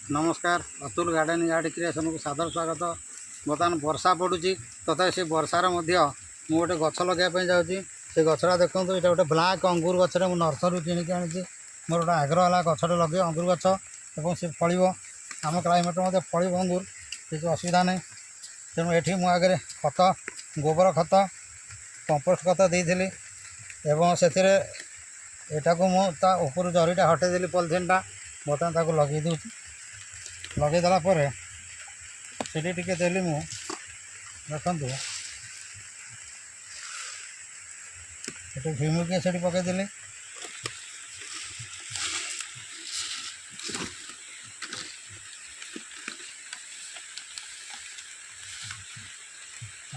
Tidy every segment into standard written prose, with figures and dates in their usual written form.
नमस्कार Atul garden yard creation को सादर स्वागत। बर्तमान वर्षा पड़ुची तथा से वर्षार मुझे गोटे गछ लगे जाऊँगी से गछटा देखो ये गोटे ब्लाक अंगूर गचर मुझे नर्सरी किणिक आनी मोर गोटे आग्रह है गछटे लगे अंगूर गछ और सी फल आम क्लाइमेट मत फल अंगूर किसी असुविधा नहीं। तेणु ये मुझे खत गोबर खत कंपोस्ट खत देती एवं से ऊपर जरीटा हटेदेली पॉलिथिनटा बर्तमान लगे दूँ लगेदेला से टी देली मु देखु ये भीमुकिया से पकईदेली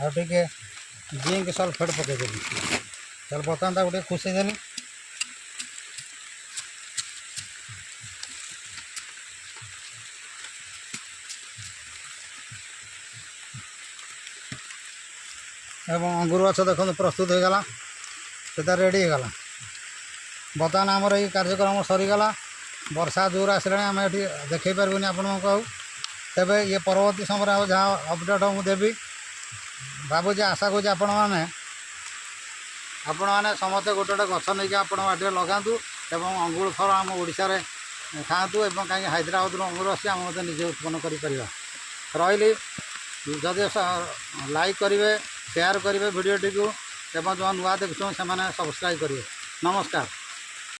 आगे जिंक सल्फेट पकईदेली चल बर्तमान गोटे खुशेदेली एवं अंगूर गछ देखो प्रस्तुत हो गला से रेडी हो गला। बर्तमान आमर ये कार्यक्रम सरीगला वर्षा जोर आसला आम ये देखी पार्बनी आपण तेबे ये परवर्ती समय जहाँ अपडेट मुझे देवी भावुँ आशा करुँच आपण मैंने समस्ते गोटे गोटे गछ नहीं आप लगातु एवं अंगूर फल आम ओडिशा रे खातु एवं कहीं हैदराबाद अंगूर आसी आम मत निजे उत्पन्न कर रही जदि लाइक करेंगे शेयर करेंगे भिडियोटी को एवं जो नुआ देखुँ से सब्सक्राइब करेंगे। नमस्कार।